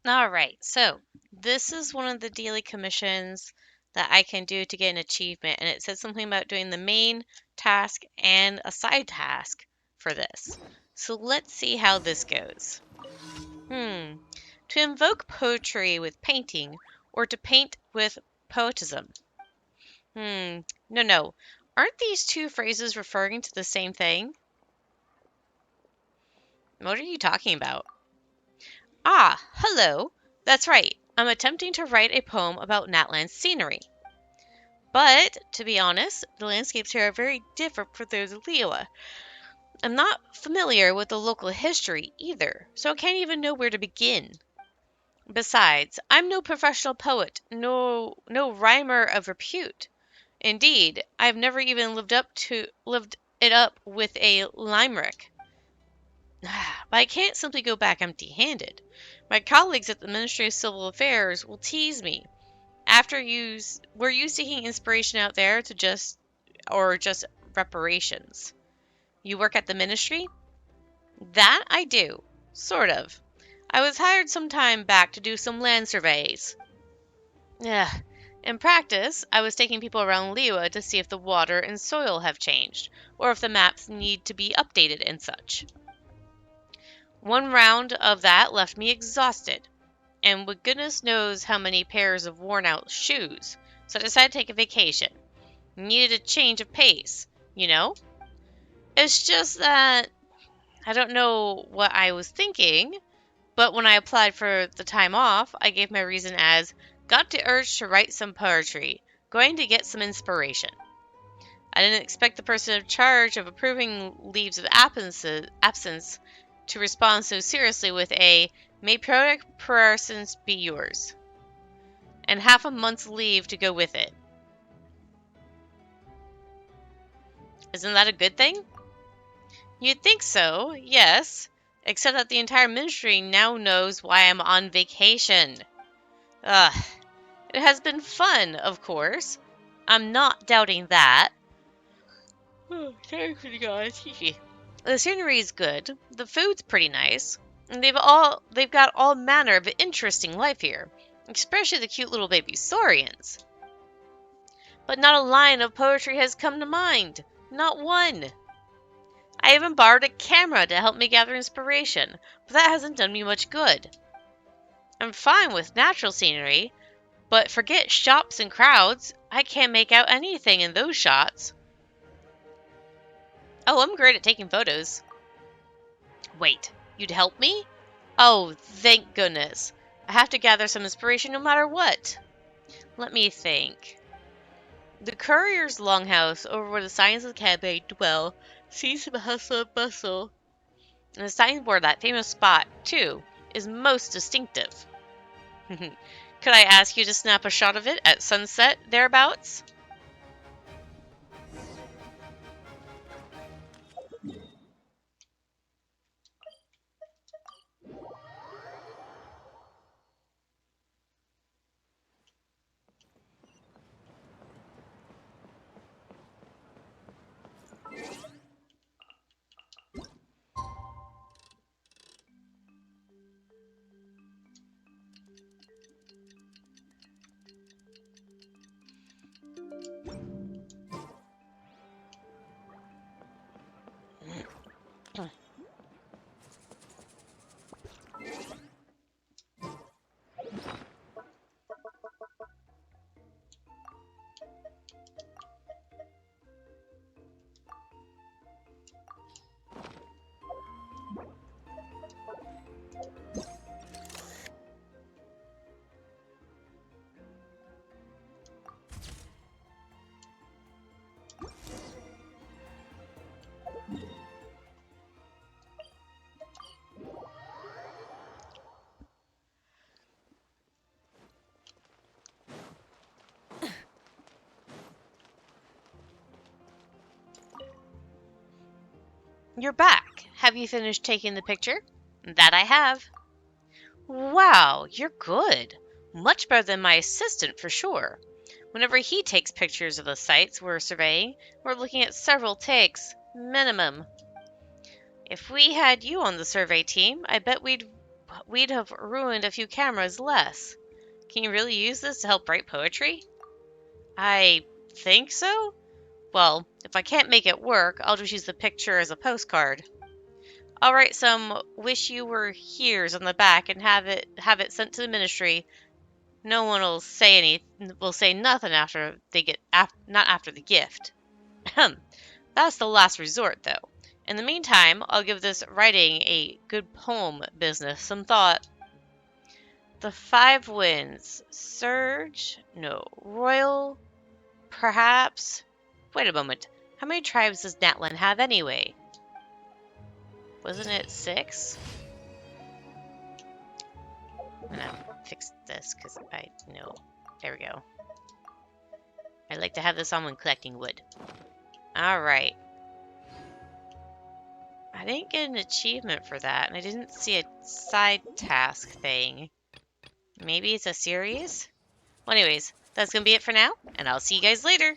All right, so this is one of the daily commissions that I can do to get an achievement, and it says something about doing the main task and a side task for this. So let's see how this goes. Hmm. To invoke poetry with painting, or to paint with poetism. No, no. Aren't these two phrases referring to the same thing? What are you talking about? Ah, hello. That's right. I'm attempting to write a poem about Natlan's scenery. But, to be honest, the landscapes here are very different from those of Liyue. I'm not familiar with the local history either, so I can't even know where to begin. Besides, I'm no professional poet, no rhymer of repute. Indeed, I've never even lived it up with a limerick. But I can't simply go back empty-handed. My colleagues at the Ministry of Civil Affairs will tease me. Were you seeking inspiration out there just reparations? You work at the ministry? That I do. Sort of. I was hired some time back to do some land surveys. Yeah. In practice, I was taking people around Liyue to see if the water and soil have changed, or if the maps need to be updated and such. One round of that left me exhausted, and with goodness knows how many pairs of worn out shoes, so I decided to take a vacation. Needed a change of pace, you know? It's just that I don't know what I was thinking, but when I applied for the time off, I gave my reason as got the urge to write some poetry, going to get some inspiration. I didn't expect the person in charge of approving leaves of absence to respond so seriously with a "May poetic persons be yours," and half a month's leave to go with it. Isn't that a good thing? You'd think so, yes, except that the entire ministry now knows why I'm on vacation. Ugh. It has been fun, of course. I'm not doubting that. Sorry for the guys. The scenery is good. The food's pretty nice. And they've got all manner of interesting life here, especially the cute little baby saurians. But not a line of poetry has come to mind. Not one. I even borrowed a camera to help me gather inspiration, but that hasn't done me much good. I'm fine with natural scenery, but forget shops and crowds. I can't make out anything in those shots. Oh, I'm great at taking photos. Wait, you'd help me? Oh, thank goodness. I have to gather some inspiration no matter what. Let me think. The courier's longhouse over where the Science Academy dwell sees some hustle and bustle. And the signboard, that famous spot, too, is most distinctive. Could I ask you to snap a shot of it at sunset, thereabouts? You're back. Have you finished taking the picture? That I have. Wow, you're good. Much better than my assistant for sure. Whenever he takes pictures of the sites we're surveying, we're looking at several takes, minimum. If we had you on the survey team, I bet we'd we'd have ruined a few cameras less. Can you really use this to help write poetry? I think so. Well, if I can't make it work, I'll just use the picture as a postcard. I'll write some "wish you were here's" on the back and have it sent to the ministry. No one will say nothing after they get not after the gift. That's the last resort, though. In the meantime, I'll give this writing a good poem business some thought. The Five Winds. Surge? No. Royal? Perhaps? Wait a moment. How many tribes does Natlan have anyway? Wasn't it 6? I'm gonna fix this because I know. There we go. I like to have this on when collecting wood. Alright. I didn't get an achievement for that, and I didn't see a side task thing. Maybe it's a series? Well, anyways, that's gonna be it for now, and I'll see you guys later.